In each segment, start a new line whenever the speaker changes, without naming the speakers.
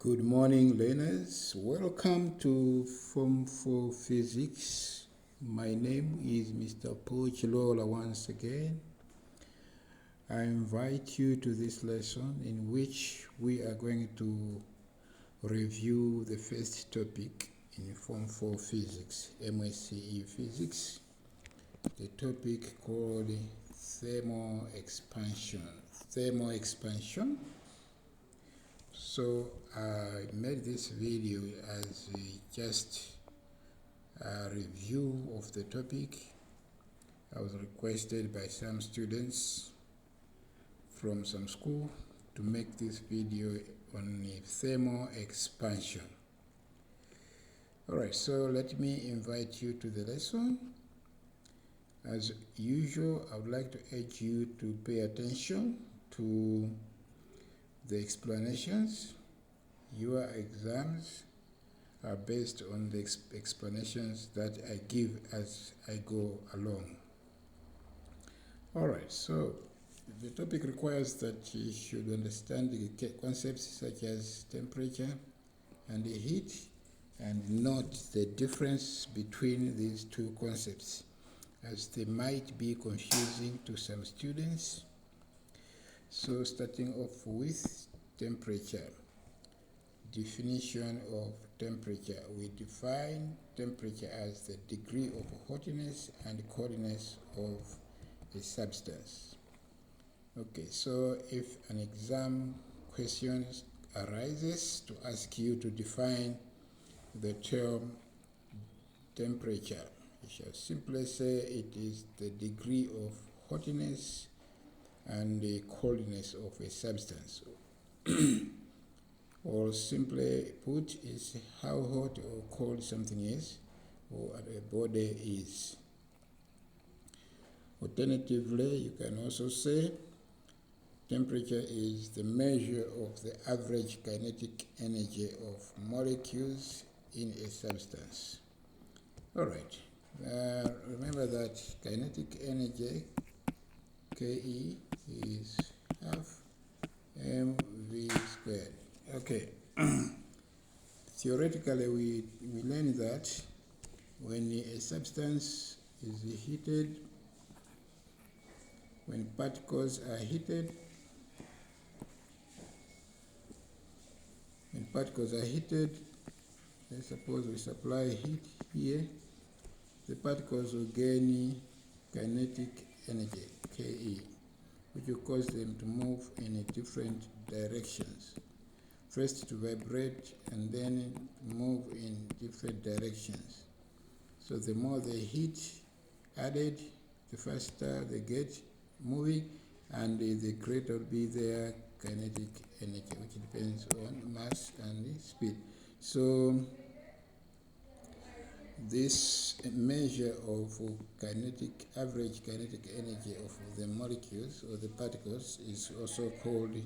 Good morning, learners. Welcome to Form 4 Physics. My name is Mr. Pochilola once again. I invite you to this lesson in which we are going to review the first topic in Form 4 Physics, Msce Physics, the topic called thermal expansion. So I made this video as just a review of the topic. I was requested by some students from some school to make this video on thermal expansion. Alright, so let me invite you to the lesson. As usual, I would like to urge you to pay attention to the explanations. Your exams are based on the explanations that I give as I go along. Alright, so the topic requires that you should understand the concepts such as temperature and heat and note the difference between these two concepts, as they might be confusing to some students. So starting off with temperature. Definition of temperature. We define temperature as the degree of hotness and coldness of a substance. Okay, so if an exam question arises to ask you to define the term temperature, you shall simply say it is the degree of hotness and the coldness of a substance. Or simply put, is how hot or cold something is, or a body is. Alternatively, you can also say temperature is the measure of the average kinetic energy of molecules in a substance. Alright, remember that kinetic energy, Ke, is half mv squared. Okay, theoretically we learn that when a substance is heated, when particles are heated, let's suppose we supply heat here, the particles will gain kinetic energy, Ke, which will cause them to move in different directions. First to vibrate and then move in different directions. So the more the heat added, the faster they get moving, and the greater will be their kinetic energy, which depends on mass and speed. So this measure of average kinetic energy of the molecules or the particles is also called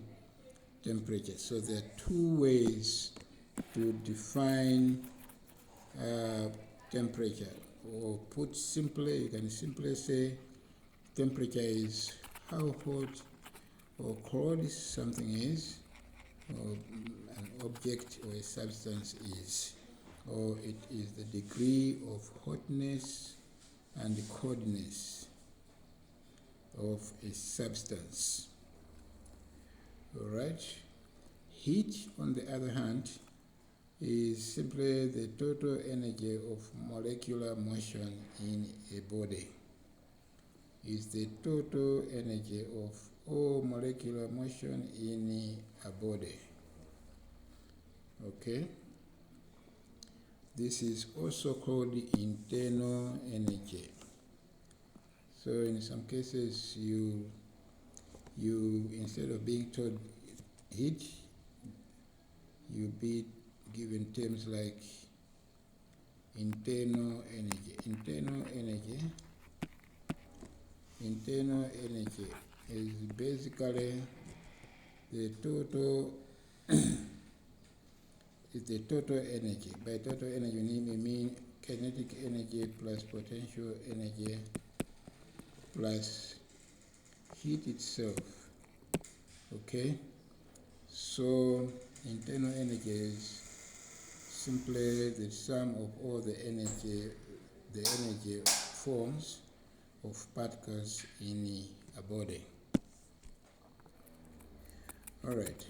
temperature. So there are two ways to define temperature, or put simply, you can simply say temperature is how hot or cold something is, or an object or a substance is, or it is the degree of hotness and coldness of a substance. Alright. Heat, on the other hand, is simply the total energy of molecular motion in a body. Is the total energy of all molecular motion in a body. Okay? This is also called internal energy. So in some cases, you instead of being told heat, you be given terms like internal energy. Internal energy is basically the total energy. By total energy, we mean kinetic energy plus potential energy plus heat itself. Okay, so internal energy is simply the sum of all the energy forms of particles in a body. Alright,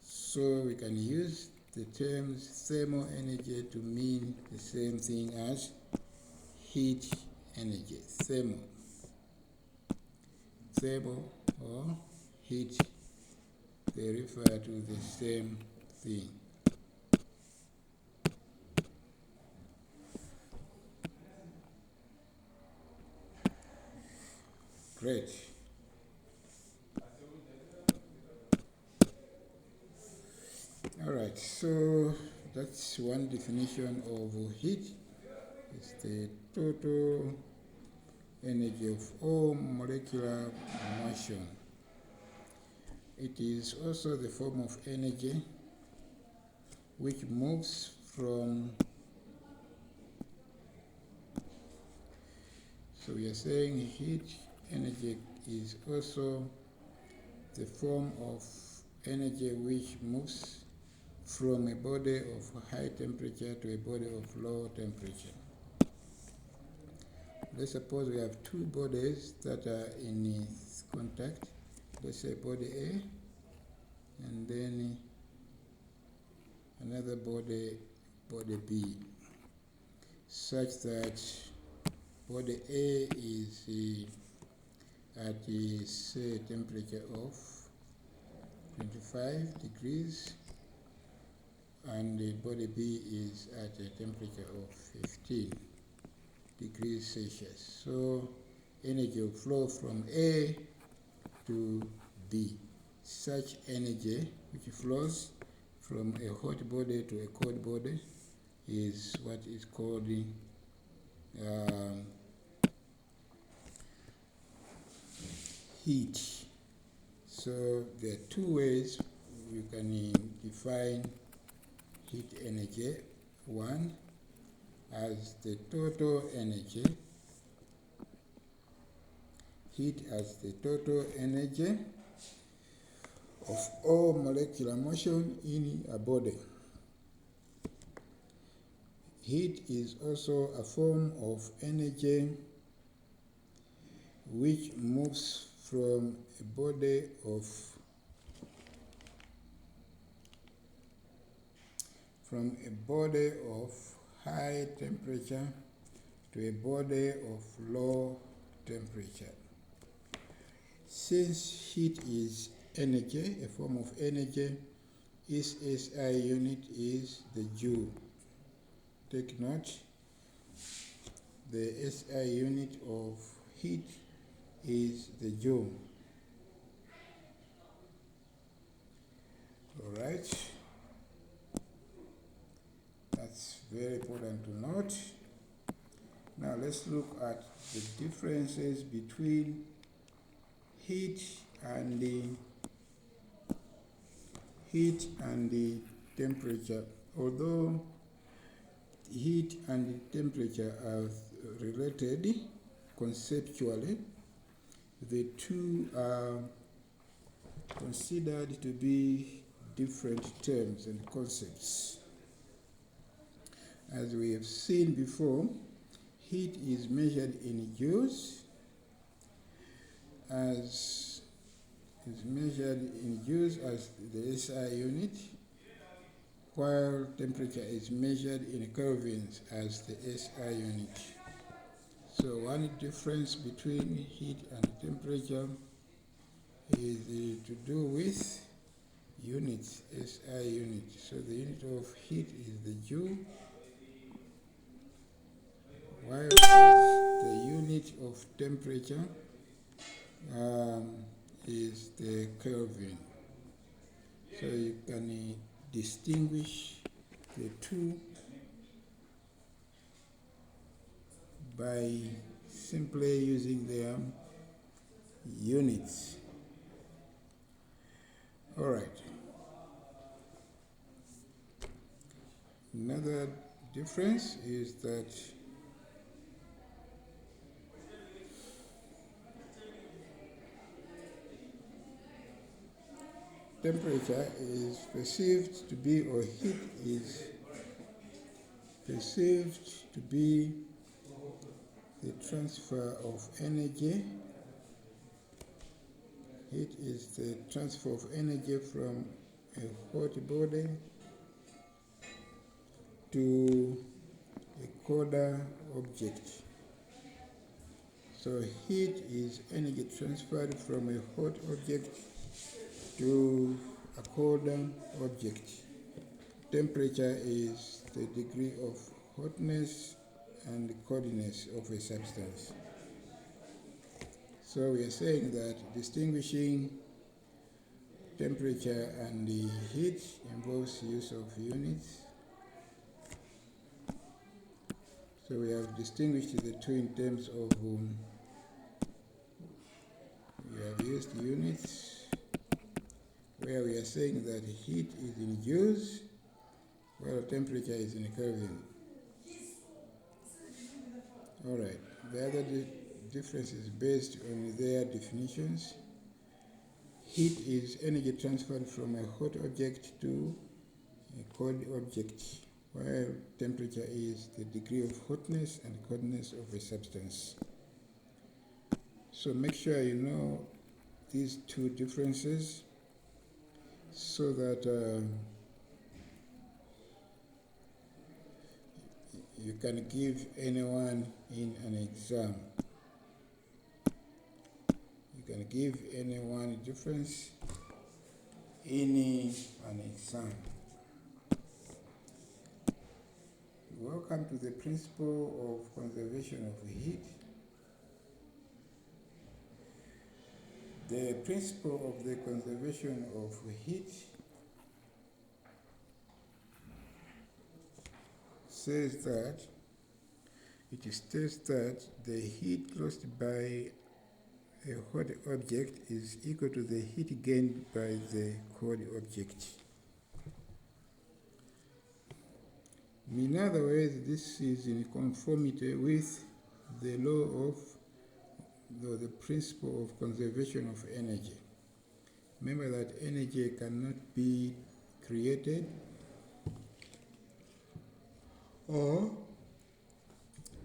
so we can use the terms thermal energy to mean the same thing as heat energy. Thermal or heat, they refer to the same thing. Great. Alright, so that's one definition of heat. It's the total energy of all molecular motion. It is also the form of energy which moves from, so we are saying heat energy is also the form of energy which moves from a body of high temperature to a body of low temperature. Let's suppose we have two bodies that are in contact. Let's say body A and then another body B, such that body A is at say a temperature of 25 degrees and the body B is at a temperature of 15 degrees Celsius. So energy will flow from A to B. Such energy which flows from a hot body to a cold body is what is called heat. So there are two ways you can define heat energy. One, as the total energy, heat as the total energy of all molecular motion in a body. Heat is also a form of energy which moves from a body of high temperature to a body of low temperature. Since heat is energy, a form of energy, its SI unit is the joule. Take note, the SI unit of heat is the joule. Alright, that's very important to note. Now let's look at the differences between heat and the temperature. Although heat and temperature are related conceptually, the two are considered to be different terms and concepts. As we have seen before, heat is measured in joules, as the SI unit, while temperature is measured in kelvins as the SI unit. So one difference between heat and temperature is to do with units, SI unit. So the unit of heat is the joule, while the unit of temperature is the Kelvin. So you can distinguish the two by simply using their units. Alright. Another difference is that temperature is perceived to be, or heat is perceived to be, the transfer of energy. Heat is the transfer of energy from a hot body to a colder object. So heat is energy transferred from a hot object to a colder object. Temperature is the degree of hotness and coldness of a substance. So we are saying that distinguishing temperature and the heat involves use of units. So we have distinguished the two in terms of we have used units, where we are saying that heat is in joules, while temperature is in Kelvin. Alright, the other difference is based on their definitions. Heat is energy transferred from a hot object to a cold object, while temperature is the degree of hotness and coldness of a substance. So make sure you know these two differences so that you can give anyone in an exam. You can give anyone difference in an exam. Welcome to the principle of conservation of heat. The principle of the conservation of heat says that it states that the heat lost by a hot object is equal to the heat gained by the cold object. In other words, this is in conformity with the law of the principle of conservation of energy. Remember that energy cannot be created or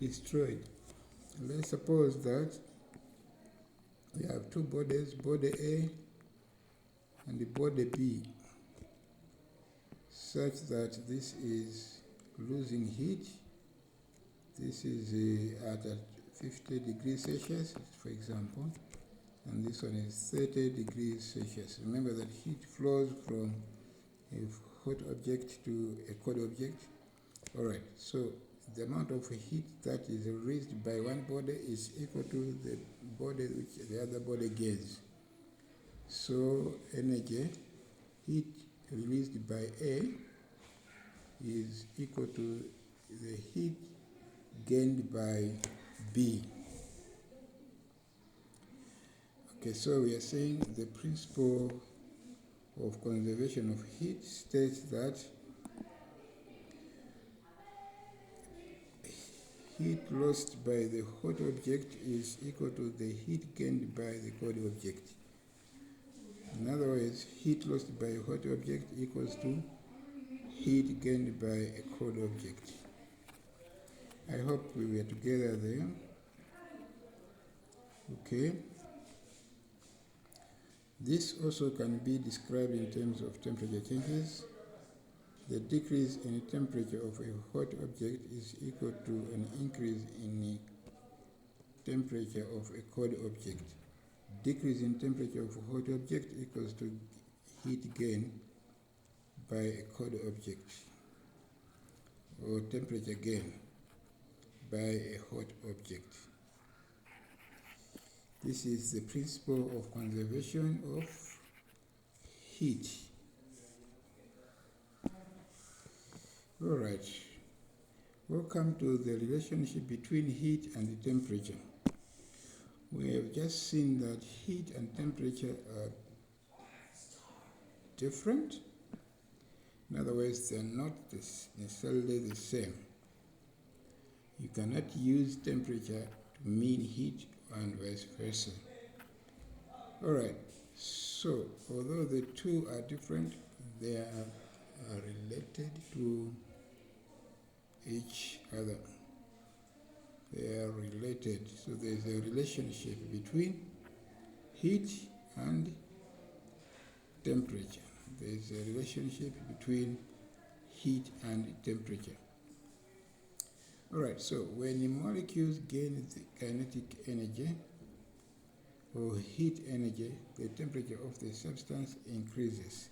destroyed. Let's suppose that we have two bodies, body A and the body B, such that this is losing heat. This is at 50 degrees Celsius, for example, and this one is 30 degrees Celsius. Remember that heat flows from a hot object to a cold object. Alright, so the amount of heat that is released by one body is equal to the body which the other body gains. So energy, heat released by A is equal to the heat gained by B. Okay, so we are saying the principle of conservation of heat states that heat lost by the hot object is equal to the heat gained by the cold object. In other words, heat lost by a hot object equals to heat gained by a cold object. I hope we were together there. Okay. This also can be described in terms of temperature changes. The decrease in the temperature of a hot object is equal to an increase in the temperature of a cold object. Decrease in temperature of a hot object equals to heat gain by a cold object, or temperature gain by a hot object. This is the principle of conservation of heat. Alright, welcome to the relationship between heat and temperature. We have just seen that heat and temperature are different. In other words, they are not necessarily the same. You cannot use temperature to mean heat and vice versa. Alright, So, although the two are different, they are related to each other. They are related. So there's a relationship between heat and temperature. There's a relationship between heat and temperature. Alright, so when the molecules gain the kinetic energy or heat energy, the temperature of the substance increases.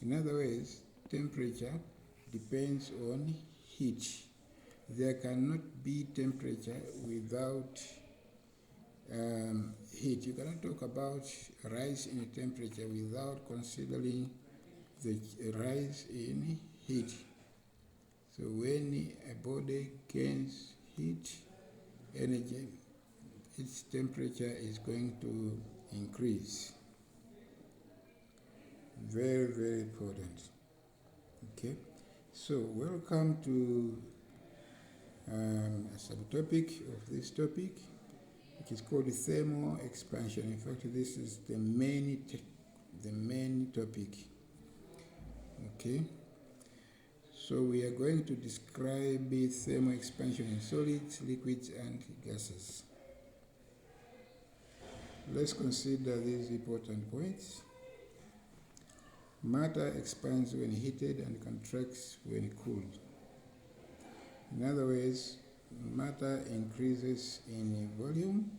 In other words, temperature depends on heat. There cannot be temperature without heat. You cannot talk about rise in temperature without considering the rise in heat. So when a body gains heat energy, its temperature is going to increase. Very, very important. Okay, so welcome to a subtopic of this topic, which is called thermal expansion. In fact, this is the main topic. Okay, so we are going to describe thermal expansion in solids, liquids, and gases. Let's consider these important points. Matter expands when heated and contracts when cooled. In other words, matter increases in volume,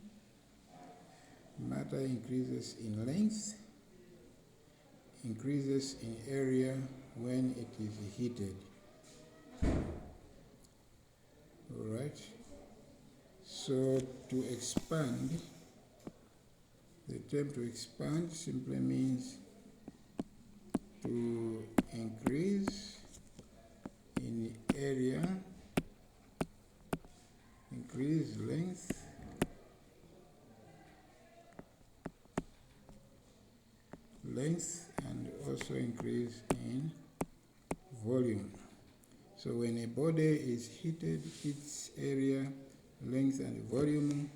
matter increases in length, increases in area when it is heated. Alright, so to expand, the term to expand simply means to increase in area, increase length, and also increase in volume. So when a body is heated, its area, length, and volume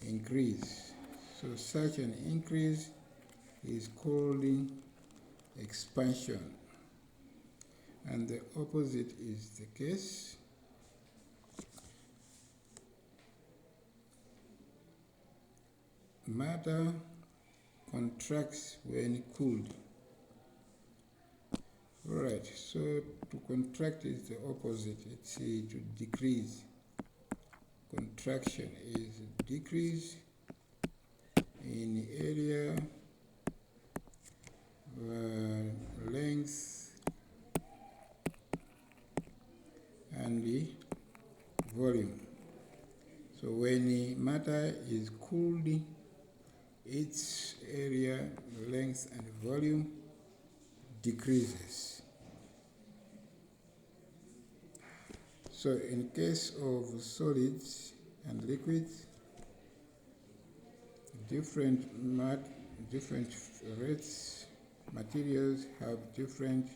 increase. So such an increase is called expansion. And the opposite is the case. Matter contracts when cooled. Alright, so to contract is the opposite. It's to decrease. Contraction is decrease in area, length, and the volume. So when the matter is cooled, its area, length, and volume decreases. So in case of solids and liquids, different rates, materials have different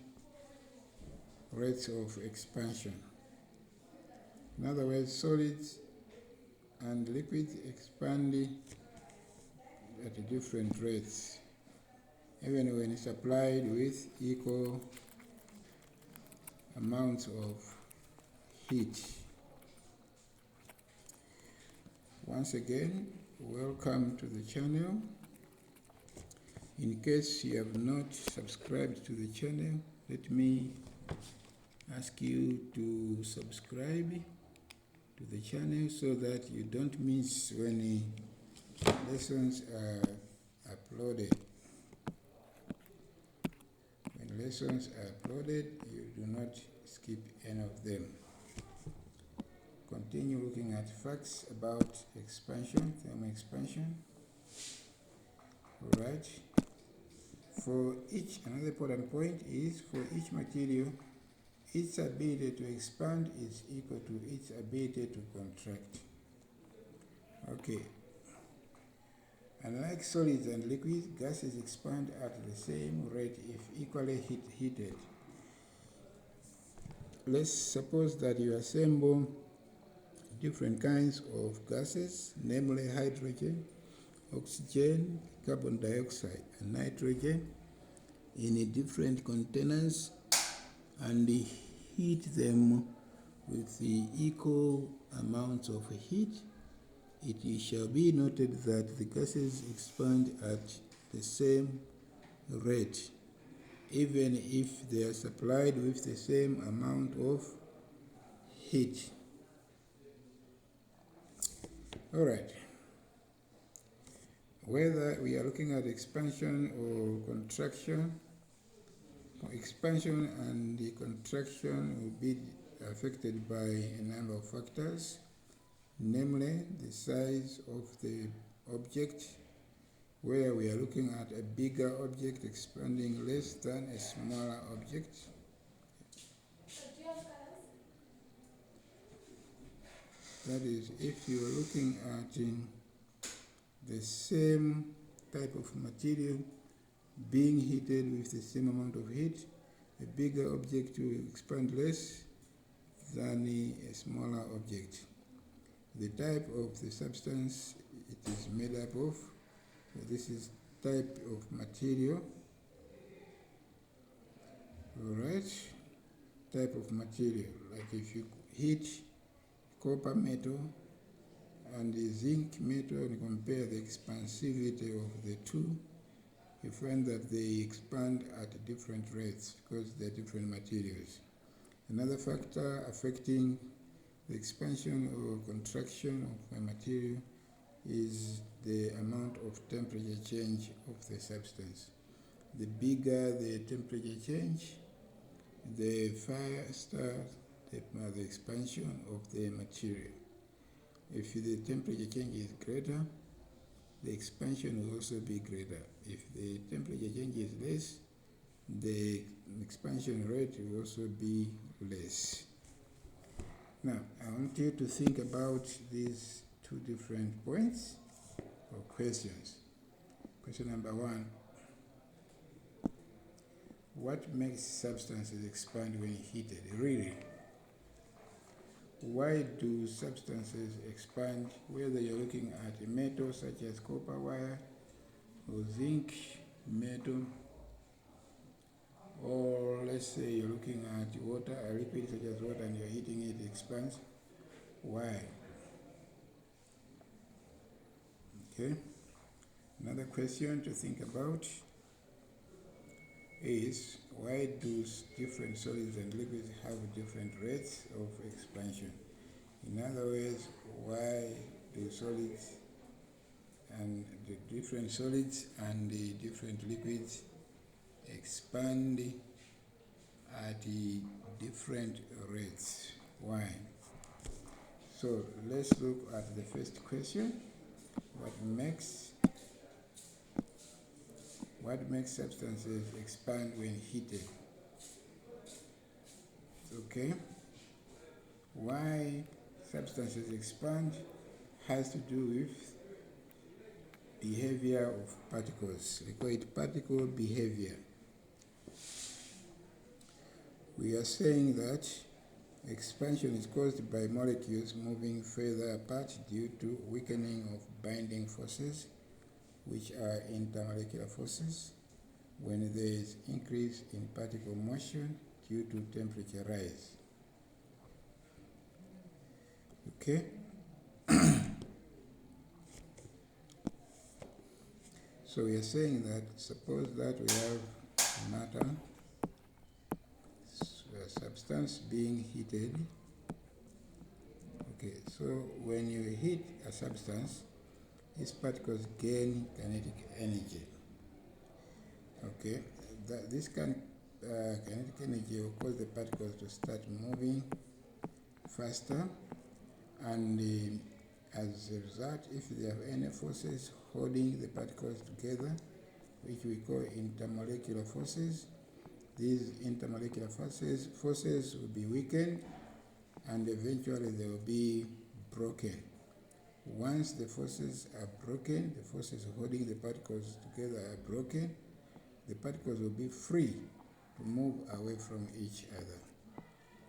rates of expansion. In other words, solids and liquids expand at different rates, even when supplied with equal amounts of heat. Once again, welcome to the channel. In case you have not subscribed to the channel, let me ask you to subscribe to the channel so that you don't miss when lessons are uploaded. When lessons are uploaded, you do not skip any of them. Continue looking at facts about expansion, thermal expansion. Alright. For each, another important point is for each material, its ability to expand is equal to its ability to contract. Okay. Unlike solids and liquids, gases expand at the same rate if equally heated. Let's suppose that you assemble different kinds of gases, namely hydrogen, oxygen, carbon dioxide and nitrogen in different containers and heat them with the equal amounts of heat, it shall be noted that the gases expand at the same rate, even if they are supplied with the same amount of heat. All right. Whether we are looking at expansion or contraction, expansion and the contraction will be affected by a number of factors, namely the size of the object, where we are looking at a bigger object expanding less than a smaller object. That is, if you are looking at the same type of material being heated with the same amount of heat, a bigger object will expand less than a smaller object. The type of the substance it is made up of, this is type of material, alright, type of material, like if you heat copper metal and the zinc metal and compare the expansivity of the two, you find that they expand at different rates because they're different materials. Another factor affecting the expansion or contraction of a material is the amount of temperature change of the substance. The bigger the temperature change, the faster the expansion of the material. If the temperature change is greater, the expansion will also be greater. If the temperature change is less, the expansion rate will also be less. Now, I want you to think about these two different points or questions. Question number 1. What makes substances expand when heated? Really? Why do substances expand, whether you're looking at a metal such as copper wire or zinc metal, or let's say you're looking at water, a liquid such as water, and you're heating it, it expands? Why? Okay. Another question to think about is, why do different solids and liquids have different rates of expansion? In other words, why do solids and the different solids and the different liquids expand at different rates? Why? So let's look at the first question. What makes substances expand when heated? Okay. Why substances expand has to do with behavior of particles. We call it particle behavior. We are saying that expansion is caused by molecules moving further apart due to weakening of binding forces, which are intermolecular forces, when there is increase in particle motion due to temperature rise. Okay? So we are saying that, suppose that we have matter, a substance being heated. Okay, so when you heat a substance, its particles gain kinetic energy. Okay, this kinetic energy will cause the particles to start moving faster, and as a result, if there are any forces holding the particles together, which we call intermolecular forces, these intermolecular forces will be weakened, and eventually they will be broken. Once the forces are broken, the forces holding the particles together are broken, the particles will be free to move away from each other.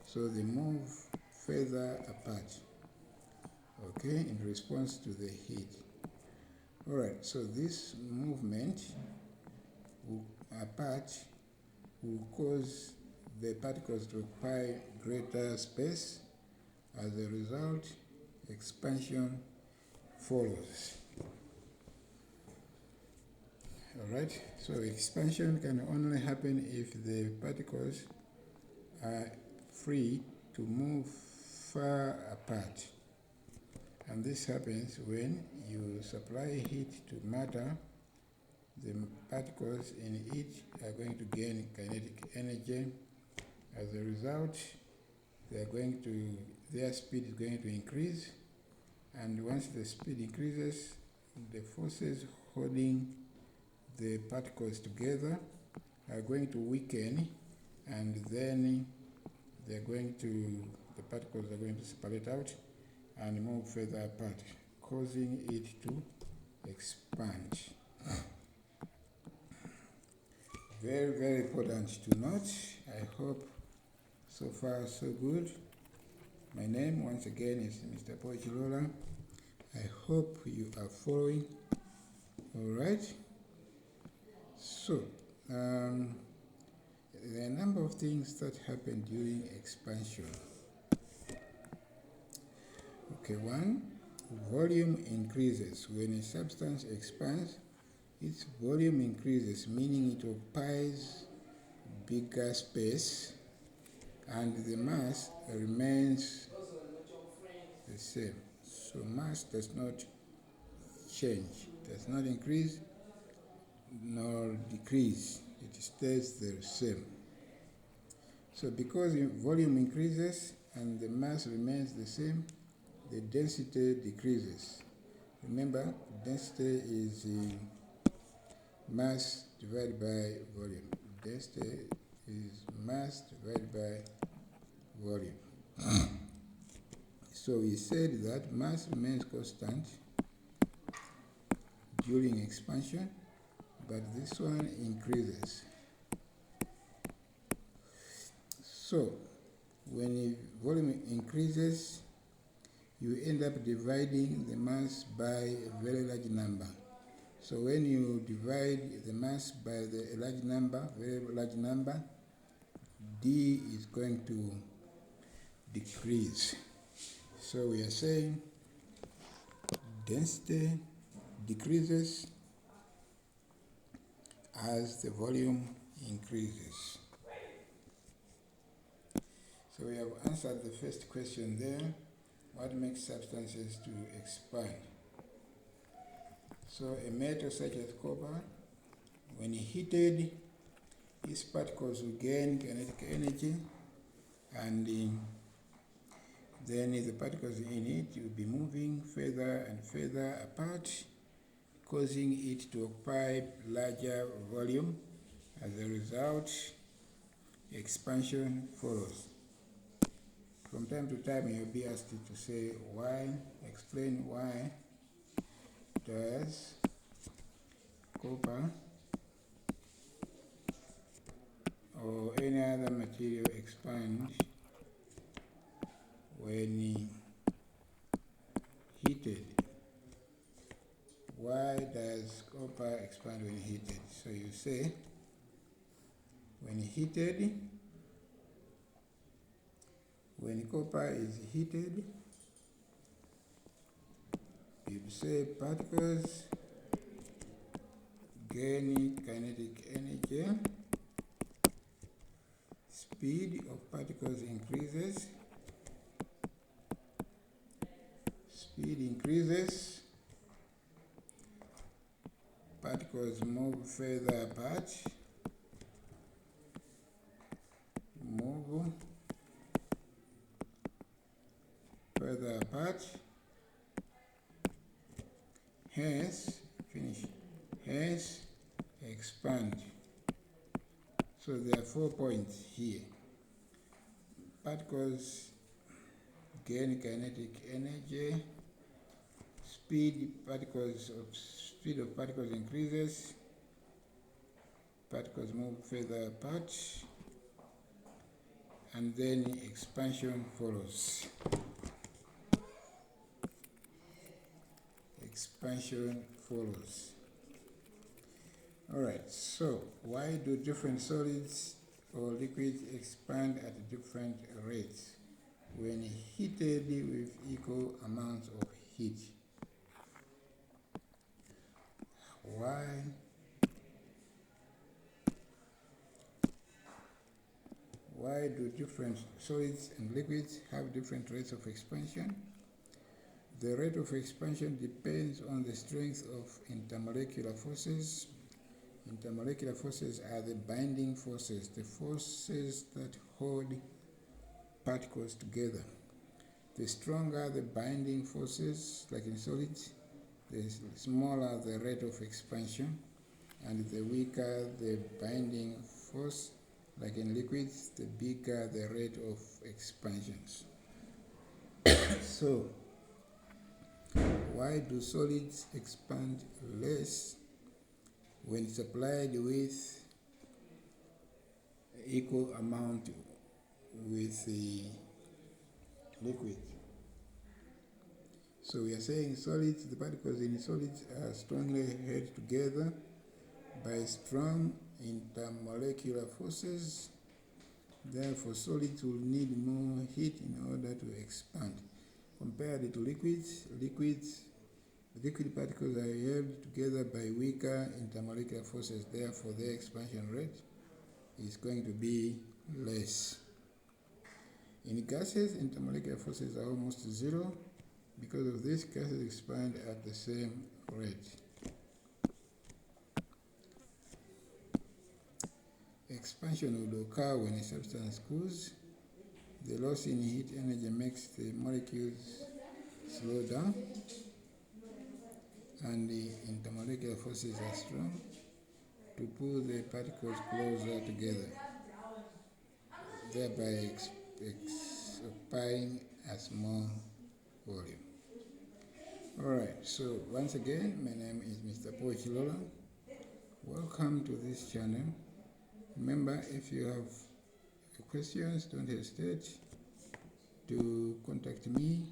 So they move further apart, okay, in response to the heat. Alright, so this movement apart will cause the particles to occupy greater space. As a result, expansion follows. Alright, so expansion can only happen if the particles are free to move far apart. And this happens when you supply heat to matter. The particles in it are going to gain kinetic energy. As a result, their speed is going to increase, and once the speed increases, the forces holding the particles together are going to weaken, and then the particles are going to separate out and move further apart, causing it to expand. Very, very important to note. I hope so far so good. My name once again is Mr. Pochilola. I hope you are following. Alright. So, there are a number of things that happen during expansion. Okay, one, volume increases. When a substance expands, its volume increases, meaning it occupies bigger space, and the mass remains the same. So mass does not change, does not increase nor decrease, it stays the same. So because volume increases and the mass remains the same, the density decreases. Remember, density is mass divided by volume. Density is mass divided by volume. So we said that mass remains constant during expansion, but this one increases. So when volume increases, you end up dividing the mass by a very large number. So when you divide the mass by the very large number, D is going to decrease. So we are saying density decreases as the volume increases. So we have answered the first question there. What makes substances to expand? So a metal such as copper, when heated, its particles will gain kinetic energy, and then the particles in it will be moving further and further apart, causing it to occupy larger volume. As a result, expansion follows. From time to time, you'll be asked to say why, explain why does copper or any other material expand when heated. Why does copper expand when heated? So you say, when heated, when copper is heated, you say particles gain kinetic energy, speed of particles increases, speed increases, particles move further apart, hence expand. So there are 4 points here. Particles gain kinetic energy, speed of particles increases, particles move further apart, and then expansion follows. expansion follows. Alright, so why do different solids or liquids expand at different rates when heated with equal amounts of heat? Why do different solids and liquids have different rates of expansion? The rate of expansion depends on the strength of intermolecular forces. Intermolecular forces are the binding forces, the forces that hold particles together. The stronger the binding forces, like in solids, the smaller the rate of expansion, and the weaker the binding force, like in liquids, the bigger the rate of expansions. So, why do solids expand less when supplied with equal amount with the liquid? So we are saying solids, the particles in solids are strongly held together by strong intermolecular forces. Therefore, solids will need more heat in order to expand. Compared to liquids, liquid particles are held together by weaker intermolecular forces. Therefore, their expansion rate is going to be less. In gases, intermolecular forces are almost zero. Because of this, gases expand at the same rate. Expansion would occur when a substance cools. The loss in heat energy makes the molecules slow down, and the intermolecular forces are strong to pull the particles closer together, thereby occupying a small volume. Alright, so once again, my name is Mr. Pochilola. Welcome to this channel. Remember, if you have questions, don't hesitate to contact me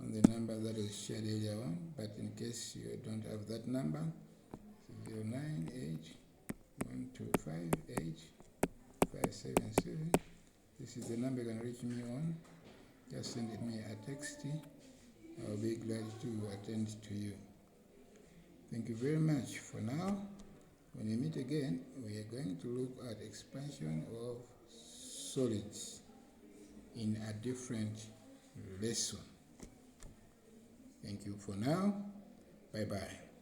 on the number that is shared earlier on. But in case you don't have that number, 098-1258-577. This is the number you can reach me on. Just send me a text. I'll be glad to attend to you. Thank you very much. For now, when we meet again, we are going to look at expansion of solids in a different lesson. Thank you for now. Bye-bye.